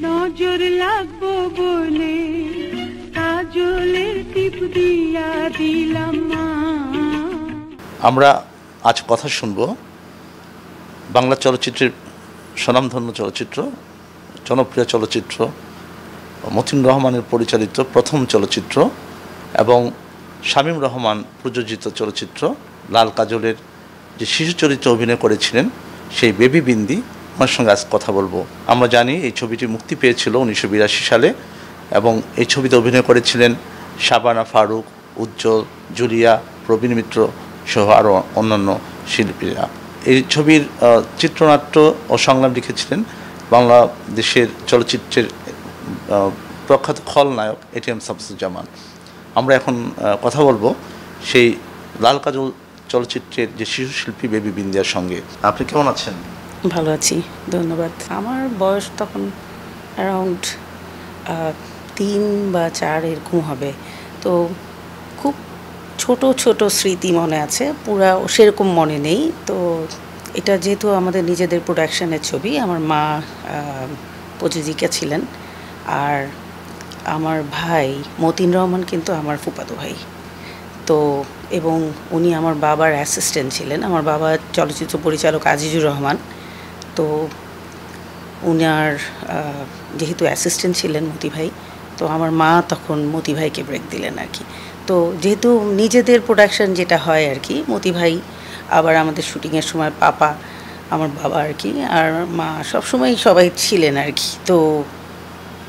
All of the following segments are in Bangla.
নজর লাগবো বলে কাজলের টিপ দিয়া দিলাম মা। আমরা আজ কথা শুনব বাংলা চলচ্চিত্রের স্বনামধন্য চলচ্চিত্র, জনপ্রিয় চলচ্চিত্র, মতিন রহমানের পরিচালিত প্রথম চলচ্চিত্র এবং শামীম রহমান প্রযোজিত চলচ্চিত্র লাল কাজলের যে শিশু চরিত্রে অভিনয় করেছিলেন সেই বেবি বিন্দি, আমার সঙ্গে আজ কথা বলবো। আমরা জানি এই ছবিটি মুক্তি পেয়েছিল 1982 সালে এবং এই ছবিতে অভিনয় করেছিলেন শাবানা ফারুক, উজ্জ্বল, জুলিয়া, প্রবীণ মিত্র সহ আরও অন্যান্য শিল্পীরা। এই ছবির চিত্রনাট্য ও সংলাপ লিখেছিলেন বাংলাদেশের চলচ্চিত্রের প্রখ্যাত খলনায়ক এটিএম শামসুজ্জামান। আমরা এখন কথা বলবো সেই লাল কাজল চলচ্চিত্রের যে শিশু শিল্পী বেবি বিন্দিয়ার সঙ্গে। আপনি কেমন আছেন? ভালো আছি, ধন্যবাদ। আমার বয়স তখন অ্যারাউন্ড 3 বা 4 এরকম হবে। তো খুব ছোট ছোট স্মৃতি মনে আছে, পুরা সেরকম মনে নেই। তো এটা যেহেতু আমাদের নিজেদের প্রোডাকশানের ছবি, আমার মা প্রযোজিকা ছিলেন, আর আমার ভাই মতিন রহমান কিন্তু আমার ফুফাতো ভাই। তো এবং উনি আমার বাবার অ্যাসিস্ট্যান্ট ছিলেন। আমার বাবা চলচ্চিত্র পরিচালক আজিজুর রহমান। তো উনার যেহেতু অ্যাসিস্ট্যান্ট ছিলেন মতি ভাই, তো আমার মা তখন মতি ভাইকে ব্রেক দিলেন আর কি। তো যেহেতু নিজেদের প্রোডাকশান যেটা হয় আর কি, মতি ভাই আবার আমাদের শুটিংয়ের সময় পাপা আমার বাবা আর কি, আর মা সবসময় সবাই ছিলেন আর কি। তো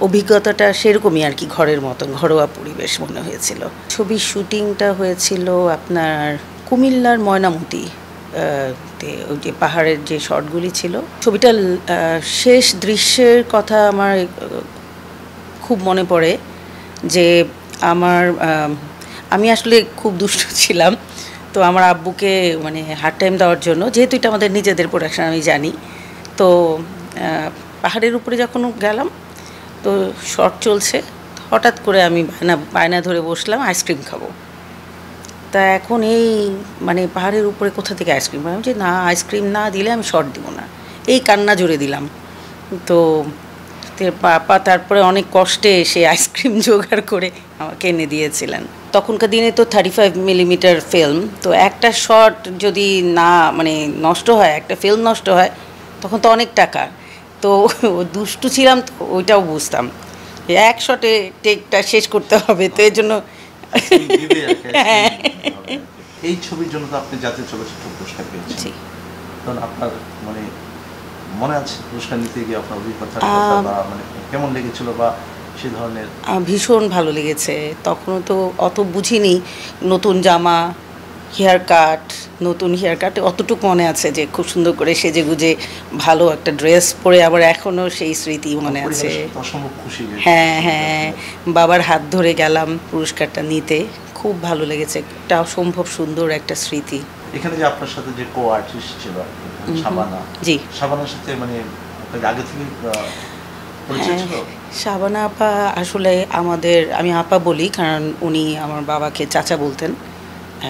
অভিজ্ঞতাটা সেরকমই আর কি, ঘরের মতন ঘরোয়া পরিবেশ মনে হয়েছিল। ছবির শুটিংটা হয়েছিল আপনার কুমিল্লার ময়নামতি ওই যে পাহাড়ের যে শটগুলি ছিল। ছবিটার শেষ দৃশ্যের কথা আমার খুব মনে পড়ে যে আমি আসলে খুব দুষ্ট ছিলাম। তো আমার আব্বুকে মানে হার্ড টাইম দেওয়ার জন্য, যেহেতু এটা আমাদের নিজেদের প্রোডাকশন আমি জানি, তো পাহাড়ের উপরে যখন গেলাম তো শট চলছে, হঠাৎ করে আমি বায়না ধরে বসলাম আইসক্রিম খাবো। তা এখন এই মানে পাহাড়ের উপরে কোথা থেকে আইসক্রিম, আমি যে না, আইসক্রিম না দিলে আমি শট দিব না, এই কান্না জুড়ে দিলাম। তো পাপা তারপরে অনেক কষ্টে সে আইসক্রিম জোগাড় করে আমাকে এনে দিয়েছিলেন। তখনকার দিনে তো 35 মিলিমিটার ফিল্ম, তো একটা শট যদি না মানে নষ্ট হয়, একটা ফিল্ম নষ্ট হয়, তখন তো অনেক টাকা। তো দুষ্টু ছিলাম, তো ওইটাও বুঝতাম এক শটে টেকটা শেষ করতে হবে, তো এর জন্য এই ছবির জন্য তো আপনি জাতীয় চলচ্চিত্র পুরস্কার পেয়েছেন। তখন আপনার মানে মনে আছে পুরস্কার নিতে গিয়ে আপনার অভিজ্ঞতা বা মানে কেমন লেগেছিল বা সে ধরনের? ভীষণ ভালো লেগেছে। তখনও তো অত বুঝিনি, নতুন জামা, নতুন হেয়ার কাট অতটুকু মনে আছে যে খুব সুন্দর করে সেজে গুজে ভালো একটা ড্রেস পরে, আবার এখনও সেই স্মৃতি মনে আছে। হ্যাঁ হ্যাঁ, বাবার হাত ধরে গেলাম পুরস্কারটা নিতে, খুব ভালো লেগেছে। একটা অসম্ভব সুন্দর একটা স্মৃতি। এখানে যে আপনার সাথে যে কো আর্টিস্ট ছিল শাবানা, জি, শাবানার সাথে মানে আগে থেকে পরিচয় ছিল? শাবানা আপা আসলে আমি আপা বলি কারণ উনি আমার বাবাকে চাচা বলতেন,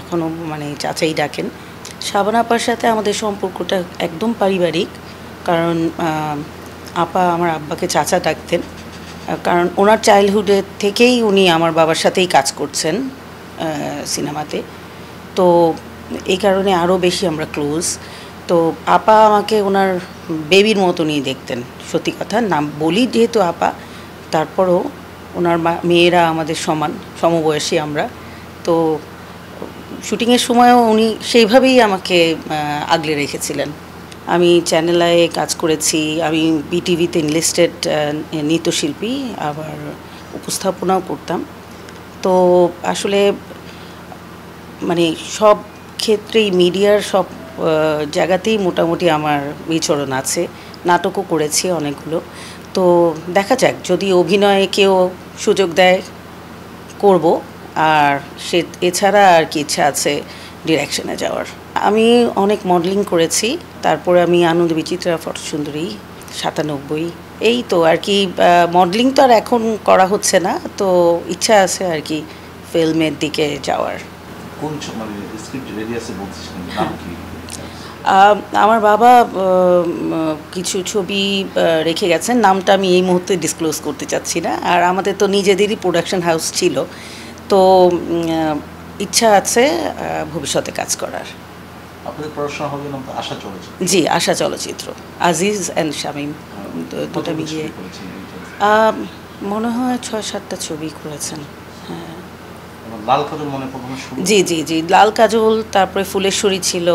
এখনও মানে চাচাই ডাকেন। শাবানা আপার সাথে আমাদের সম্পর্কটা একদম পারিবারিক, কারণ আপা আমার আব্বাকে চাচা ডাকতেন, কারণ ওনার চাইল্ডহুডের থেকেই উনি আমার বাবার সাথেই কাজ করছেন সিনেমাতে। তো এই কারণে আরও বেশি আমরা ক্লোজ। তো আপা আমাকে ওনার বেবির মতনই দেখতেন, সত্যি কথা নাম বলি যেহেতু আপা, তারপরও ওনার মেয়েরা আমাদের সমবয়সী আমরা। তো শুটিংয়ের সময়ও উনি সেইভাবেই আমাকে আগলে রেখেছিলেন। আমি চ্যানেল আয়ে কাজ করেছি, আমি বিটিভিতে ইনলিস্টেড নৃত্যশিল্পী, আবার উপস্থাপনাও করতাম। তো আসলে মানে সব ক্ষেত্রেই মিডিয়ার সব জায়গাতেই মোটামুটি আমার বিচরণ আছে। নাটকও করেছি অনেকগুলো। তো দেখা যাক, যদি অভিনয়ে কেউ সুযোগ দেয় করব, আর এছাড়া আর কি ইচ্ছা আছে ডিরেকশনে যাওয়ার। আমি অনেক মডেলিং করেছি, তারপরে আমি আনন্দ বিচিত্রা ফটোসুন্দরী 97, এই তো আর কি। মডেলিং তো আর এখন করা হচ্ছে না, তো ইচ্ছা আছে আর কি ফিল্মের দিকে যাওয়ার। কোন মানে স্ক্রিপ্ট রেডি আছে বলছিলেন, নাম কি? আমার বাবা কিছু ছবি রেখে গেছেন, নামটা আমি এই মুহূর্তে ডিসক্লোজ করতে চাচ্ছি না। আর আমাদের তো নিজেদেরই প্রোডাকশন হাউস ছিল, তো ইচ্ছা আছে ভবিষ্যতে কাজ করার। আপনাদের পড়াশোনা হবে নাম তো আশা চলেছে? জি, আশা চলচ্চিত্র, আজিজ অ্যান্ড শামীম দুটো মিলিয়ে মনে হয় 6-7টা ছবি করেছেন। হ্যাঁ, লাল কাজল মনে প্রথমে শুরু? জি জি জি, লাল কাজল, তারপরে ফুলেশ্বরী ছিল,